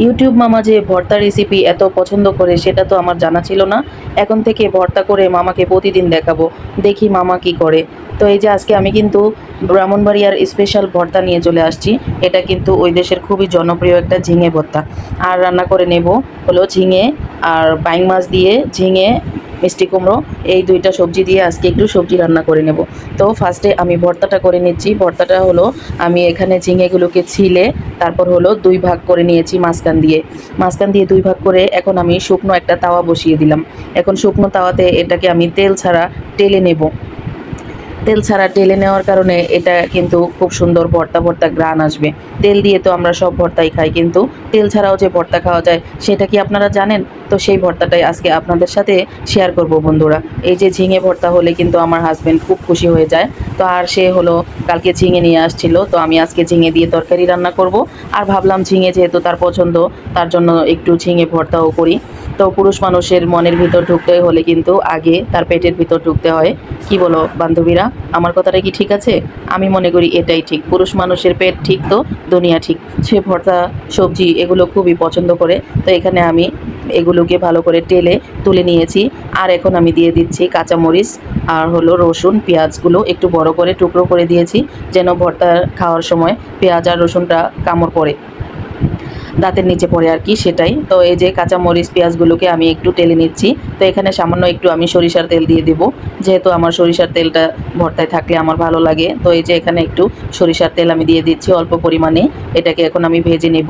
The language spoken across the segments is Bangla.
ইউটিউব মামা যে ভর্তা রেসিপি এত পছন্দ করে সেটা তো আমার জানা ছিল না। এখন থেকে ভর্তা করে মামাকে প্রতিদিন দেখাবো, দেখি মামা কি করে। তো এই যে আজকে আমি কিন্তু ব্রাহ্মণবাড়িয়ার স্পেশাল ভর্তা নিয়ে চলে আসছি। এটা কিন্তু ওই দেশের খুবই জনপ্রিয় একটা ঝিঙে ভর্তা। আর রান্না করে নেব হলো ঝিঙে আর বাইং মাছ দিয়ে, ঝিঙে মিষ্টি কুমড়ো, এই দুইটা সবজি দিয়ে আজকে একটু সবজি রান্না করে নেব। তো ফার্স্টে আমি ভর্তাটা করে নিচ্ছি। ভর্তাটা হলো আমি এখানে ঝিঙেগুলোকে ছিলে তারপর হলো দুই ভাগ করে নিয়েছি মাঝখান দিয়ে দুই ভাগ করে এখন আমি শুকনো একটা তাওয়া বসিয়ে দিলাম। এখন শুকনো তাওয়াতে এটাকে আমি তেল ছাড়া টেলে নেব। তেল ছাড়া টেলে নেওয়ার কারণে এটা কিন্তু খুব সুন্দর ভর্তা ভর্তা গ্রান আসবে। তেল দিয়ে তো আমরা সব ভর্তাই খাই, কিন্তু তেল ছাড়াও যে ভর্তা খাওয়া যায় সেটা কি আপনারা জানেন? তো সেই ভর্তাটাই আজকে আপনাদের সাথে শেয়ার করব বন্ধুরা। এই যে ঝিঙে ভর্তা হলে কিন্তু আমার হাজব্যান্ড খুব খুশি হয়ে যায়। তো আর সে হলো কালকে ঝিঙে নিয়ে আসছিল, তো আমি আজকে ঝিঙে দিয়ে তরকারি রান্না করব। আর ভাবলাম ঝিঙে যেহেতু তার পছন্দ, তার জন্য একটু ঝিঙে ভর্তাও করি। তো পুরুষ মানুষের মনের ভিতর ঢুকতে হলে কিন্তু আগে তার পেটের ভিতর ঢুকতে হয়। কি বলো বান্ধবীরা, আমার কথাটা কি ঠিক আছে? আমি মনে করি এটাই ঠিক। পুরুষ মানুষের পেট ঠিক তো দুনিয়া ঠিক। সে ভর্তা সবজি এগুলো খুবই পছন্দ করে। তো এখানে আমি এগুলোকে ভালো করে টেলে তুলে নিয়েছি। আর এখন আমি দিয়ে দিচ্ছি কাঁচামরিচ আর হলো রসুন, পেঁয়াজগুলো একটু বড় করে টুকরো করে দিয়েছি, যেন ভর্তা খাওয়ার সময় পেঁয়াজ আর রসুনটা কামড় পড়ে, দাঁতের নিচে পড়ে আর কি, সেটাই। তো এই যে কাঁচামরিচ পেঁয়াজগুলোকে আমি একটু টেলে নিচ্ছি। তো এখানে সামান্য একটু আমি সরিষার তেল দিয়ে দেবো, যেহেতু আমার সরিষার তেলটা ভর্তায় থাকলে আমার ভালো লাগে। তো এই যে এখানে একটু সরিষার তেল আমি দিয়ে দিচ্ছি অল্প পরিমাণে। এটাকে এখন আমি ভেজে নেব।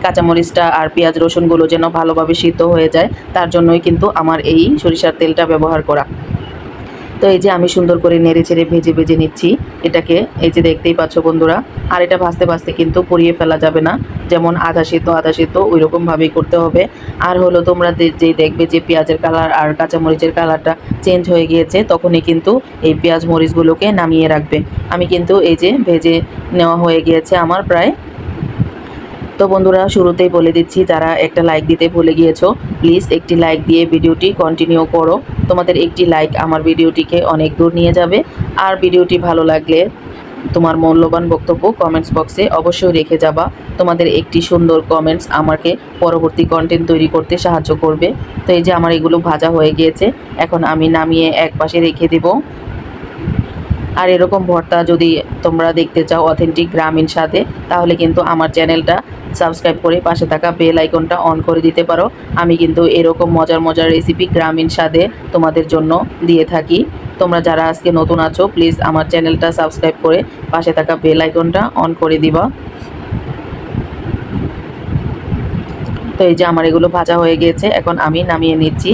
কাঁচামরিচটা আর পেঁয়াজ রসুনগুলো যেন ভালোভাবে সিদ্ধ হয়ে যায়, তার জন্যই কিন্তু আমার এই সরিষার তেলটা ব্যবহার করা। তো এই যে আমি সুন্দর করে নেড়ে চেড়ে ভেজে ভেজে নিচ্ছি এটাকে। এই যে দেখতেই পাচ্ছ বন্ধুরা। আর এটা ভাজতে ভাজতে কিন্তু পুড়িয়ে ফেলা যাবে না, যেমন আধা সিদ্ধ ওই রকমভাবেই করতে হবে। আর হলো তোমরা যেই দেখবে যে পেঁয়াজের কালার আর কাঁচামরিচের কালারটা চেঞ্জ হয়ে গিয়েছে, তখনই কিন্তু এই পেঁয়াজ মরিচগুলোকে নামিয়ে রাখবে। আমি কিন্তু এই যে ভেজে নেওয়া হয়ে গিয়েছে আমার প্রায়। তো বন্ধুরা, শুরুতেই বলে দিচ্ছি, যারা একটা লাইক দিতে ভুলে গিয়েছো, প্লিজ একটি লাইক দিয়ে ভিডিওটি কন্টিনিউ করো। তোমাদের একটি লাইক আমার ভিডিওটিকে অনেক দূর নিয়ে যাবে। আর ভিডিওটি ভালো লাগলে তোমার মূল্যবান বক্তব্য কমেন্টস বক্সে অবশ্যই রেখে যাবা। তোমাদের একটি সুন্দর কমেন্টস আমাকে পরবর্তী কন্টেন্ট তৈরি করতে সাহায্য করবে। তো এই যে আমার এগুলো ভাজা হয়ে গিয়েছে, এখন আমি নামিয়ে এক পাশে রেখে দেবো। আর এরকম ভর্তা যদি তোমরা দেখতে চাও অথেন্টিক গ্রামীণ স্বাদে, তাহলে কিন্তু আমার চ্যানেলটা সাবস্ক্রাইব করে পাশে থাকা বেল আইকনটা অন করে দিতে পারো। আমি কিন্তু এরকম মজার মজার রেসিপি গ্রামীণ স্বাদে তোমাদের জন্য দিয়ে থাকি। তোমরা যারা আজকে নতুন আছো, প্লিজ আমার চ্যানেলটা সাবস্ক্রাইব করে পাশে থাকা বেল আইকনটা অন করে দিবা। তো এই যে আমার এগুলো ভাজা হয়ে গিয়েছে, এখন আমি নামিয়ে নিচ্ছি।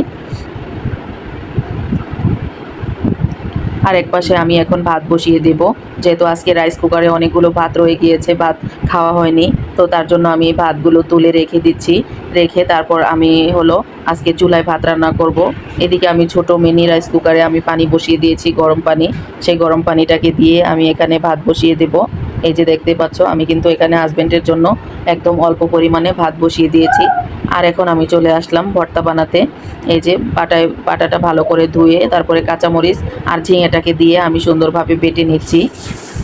আর এক পাশে আমি এখন ভাত বসিয়ে দেব, যেহেতু আজকে রাইস কুকারে অনেকগুলো ভাত রয়ে গিয়েছে, ভাত খাওয়া হয়নি। তো তার জন্য আমি ভাতগুলো তুলে রেখে দিচ্ছি। রেখে তারপর আমি হলো আজকে চুলায় ভাত রান্না করব। এদিকে আমি ছোট মিনি রাইস কুকারে আমি পানি বসিয়ে দিয়েছি, গরম পানি। সেই গরম পানিটাকে দিয়ে আমি এখানে ভাত বসিয়ে দেব। এই যে দেখতে পাচ্ছ, আমি কিন্তু এখানে হাজব্যান্ডের জন্য একদম অল্প পরিমাণে ভাত বসিয়ে দিয়েছি। আর এখন আমি চলে আসলাম ভর্তা বানাতে। এই যে পাটাটা ভালো করে ধুয়ে তারপরে কাঁচামরিচ আর ঝিঙেটাকে দিয়ে আমি সুন্দরভাবে বেটে নিচ্ছি।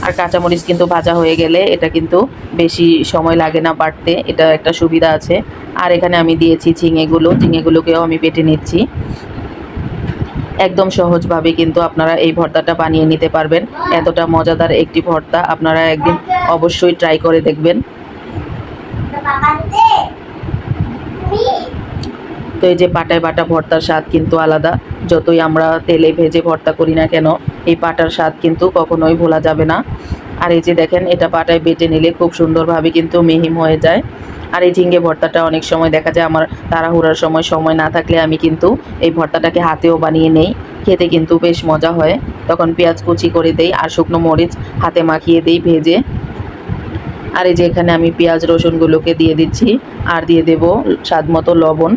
আর কাঁচামরিচ কিন্তু ভাজা হয়ে গেলে এটা কিন্তু বেশি সময় লাগে না বাটতে, এটা একটা সুবিধা আছে। আর এখানে আমি দিয়েছি ঝিঙেগুলোকেও আমি বেটে নিচ্ছি। একদম সহজভাবে কিন্তু আপনারা এই ভর্তাটা বানিয়ে নিতে পারবেন। এতটা মজাদার একটি ভর্তা আপনারা একদিন অবশ্যই ট্রাই করে দেখবেন। তো এই যে পাটায় বাটা ভর্তার স্বাদ কিন্তু আলাদা। যতই আমরা তেলে ভেজে ভর্তা করি না কেন, এই পাটার স্বাদ কিন্তু কখনোই ভোলা যাবে না। আর এই যে দেখেন, এটা পাটায় বেটে নিলে খুব সুন্দরভাবে কিন্তু মিহিম হয়ে যায়। আর এই ঝিঙ্গে ভর্তাটা অনেক সময় দেখা যায় আমার তাড়াহুড়ার সময় না থাকলে আমি কিন্তু এই ভর্তাটাকে হাতেও বানিয়ে নেই। খেতে কিন্তু বেশ মজা হয়। তখন পেঁয়াজ কুচি করে দেই আর শুকনো মরিচ হাতে মাখিয়ে দেই ভেজে। আর এই যে এখানে আমি পেঁয়াজ রসুনগুলোকে দিয়ে দিচ্ছি আর দিয়ে দেব স্বাদ মতো লবণ।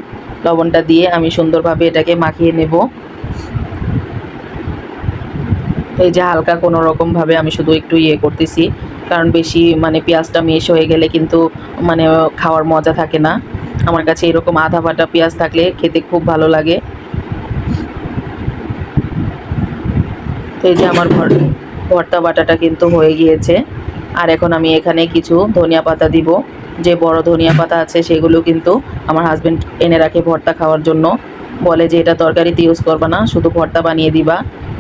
লবণটা দিয়ে আমি সুন্দরভাবে এটাকে মাখিয়ে নেব। এই যে হালকা কোনো রকমভাবে আমি শুধু একটু করতেছি, কারণ বেশি মানে পেঁয়াজটা মিশ হয়ে গেলে কিন্তু মানে খাওয়ার মজা থাকে না। আমার কাছে এরকম আধা বাটা পেঁয়াজ থাকলে খেতে খুব ভালো লাগে। তো এই যে আমার ভর্তা বাটাটা কিন্তু হয়ে গিয়েছে। আর এখন আমি এখানে কিছু ধনিয়া পাতা দিব। যে বড় ধনিয়া পাতা আছে সেগুলো কিন্তু আমার হাজব্যান্ড এনে রাখে ভর্তা খাওয়ার জন্য। বলে যে এটা তরকারিতে ইউজ করবা না, শুধু ভর্তা বানিয়ে দিবা।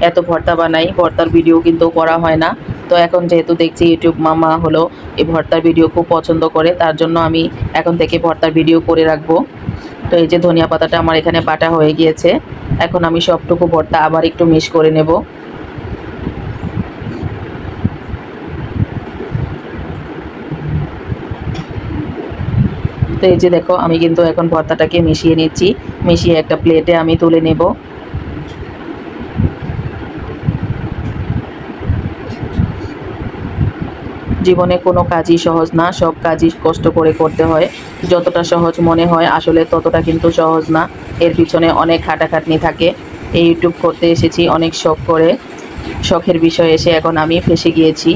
এত ভর্তা বানাই, ভর্তার ভিডিও কিন্তু করা হয় না। তো এখন যেহেতু দেখছি ইউটিউব মামা হলো এই ভর্তার ভিডিও খুব পছন্দ করে, তার জন্য আমি এখন থেকে ভর্তার ভিডিও করে রাখবো। তো এই যে ধনিয়া পাতাটা আমার এখানে বাটা হয়ে গিয়েছে। এখন আমি সবটুকু ভর্তা আবার একটু মিক্স করে নেব। তো এই যে দেখো আমি কিন্তু এখন ভর্তাটাকে মিশিয়ে নিচ্ছি, মিশিয়ে একটা প্লেটে আমি তুলে নেব। জীবনে কোনো কাজই সহজ না, সব কাজই কষ্ট করে করতে হয়। যতটা সহজ মনে হয় আসলে ততটা কিন্তু সহজ না, এর পিছনে অনেক খাটাখাটনি থাকে। এই ইউটিউব করতে এসেছি অনেক শখ করে, শখের বিষয় এসে এখন আমি ফেঁসে গিয়েছি,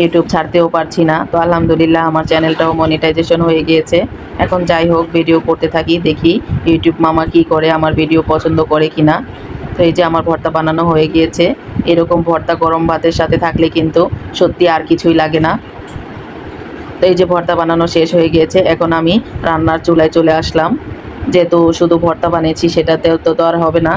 ইউটিউব ছাড়তেও পারছি না। তো আলহামদুলিল্লাহ আমার চ্যানেলটাও মনিটাইজেশন হয়ে গিয়েছে। এখন যাই হোক ভিডিও করতে থাকি, দেখি ইউটিউব মামা কি করে, আমার ভিডিও পছন্দ করে কি না। তো এই যে আমার ভর্তা বানানো হয়ে গিয়েছে। এরকম ভর্তা গরম ভাতের সাথে থাকলে কিন্তু সত্যি আর কিছুই লাগে না। তো এই যে ভর্তা বানানো শেষ হয়ে গিয়েছে, এখন আমি রান্নার চুলায় চলে আসলাম। যেহেতু শুধু ভর্তা বানিয়েছি সেটাতেও তো আর হবে না।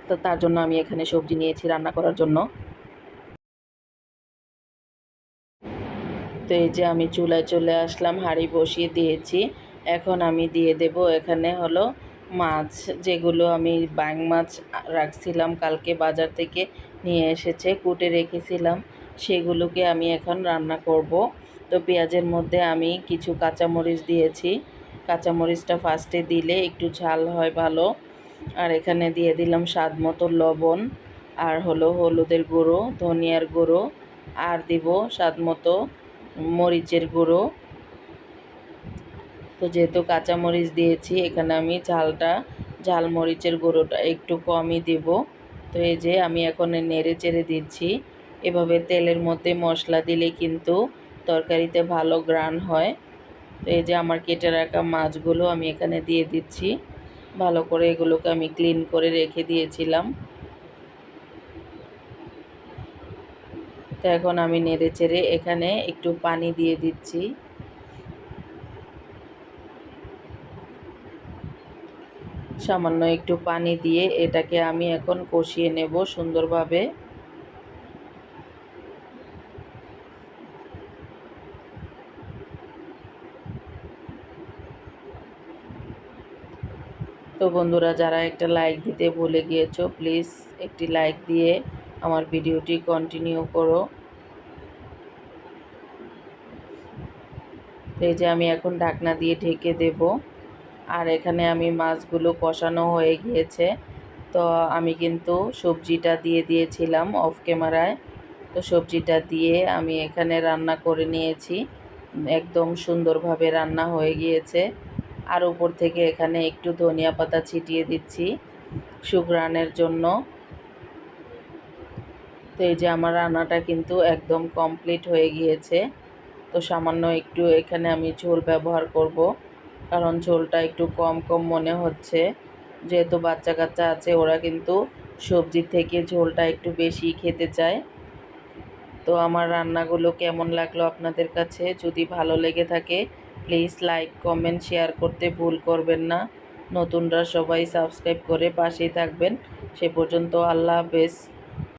তো তার জন্য আমি এখানে সবজি নিয়েছি রান্না করার জন্য। তো এই যে আমি চুলায় চলে আসলাম, হাঁড়ি বসিয়ে দিয়েছি। এখন আমি দিয়ে দেব এখানে হলো মাছ, যেগুলো আমি ব্যাং মাছ রাখছিলাম কালকে বাজার থেকে নিয়ে এসেছে, কুটে রেখেছিলাম। সেগুলোকে আমি এখন রান্না করব। তো পেঁয়াজের মধ্যে আমি কিছু কাঁচামরিচ দিয়েছি। কাঁচামরিচটা ফার্স্টে দিলে একটু ঝাল হয় ভালো। আর এখানে দিয়ে দিলাম স্বাদ মতো লবণ, আর হলো হলুদের গুঁড়ো, ধনিয়ার গুঁড়ো, আর দিব স্বাদ মতো মরিচের গুঁড়ো। তো যেহেতু কাঁচামরিচ দিয়েছি এখানে আমি ঝাল মরিচের গুঁড়োটা একটু কমই দেব। তো এই যে আমি এখন নেড়ে চেড়ে দিচ্ছি। এভাবে তেলের মধ্যে মশলা দিলে কিন্তু তরকারিতে ভালো গ্রান হয়। তো এই যে আমার কেটে রাখা মাছগুলো আমি এখানে দিয়ে দিচ্ছি। ভালো করে এগুলোকে আমি ক্লিন করে রেখে দিয়েছিলাম। তো এখন আমি নেড়ে চেড়ে এখানে একটু পানি দিয়ে দিচ্ছি। সামান্য একটু পানি দিয়ে এটাকে আমি এখন কষিয়ে নেব সুন্দরভাবে। তো বন্ধুরা, যারা একটা লাইক দিতে ভুলে গিয়েছো প্লিজ একটি লাইক দিয়ে আমার ভিডিওটি কন্টিনিউ করো। তো এই যে আমি এখন ঢাকনা দিয়ে ঢেকে দেব। আর এখানে আমি মাছগুলো কষানো হয়ে গিয়েছে। তো আমি কিন্তু সবজিটা দিয়ে দিয়েছিলাম অফ ক্যামেরায়। তো সবজিটা দিয়ে আমি এখানে রান্না করে নিয়েছি। একদম সুন্দরভাবে রান্না হয়ে গিয়েছে। আর উপর থেকে এখানে একটু ধনিয়া পাতা ছিটিয়ে দিচ্ছি সুঘ্রাণের জন্য। তো এই যে আমার রান্নাটা কিন্তু একদম কমপ্লিট হয়ে গিয়েছে। তো সামান্য একটু এখানে আমি ঝোল ব্যবহার করব, কারণ ঝোলটা একটু কম কম মনে হচ্ছে। যেহেতু বাচ্চা কাচ্চা আছে, ওরা কিন্তু সবজি থেকে ঝোলটা একটু বেশি খেতে চায়। তো আমার রান্নাগুলো কেমন লাগলো আপনাদের কাছে? যদি ভালো লেগে থাকে প্লিজ লাইক কমেন্ট শেয়ার করতে ভুল করবেন না। নতুনরা সবাই সাবস্ক্রাইব করে পাশেই থাকবেন। সে পর্যন্ত আল্লাহ হাফেজ।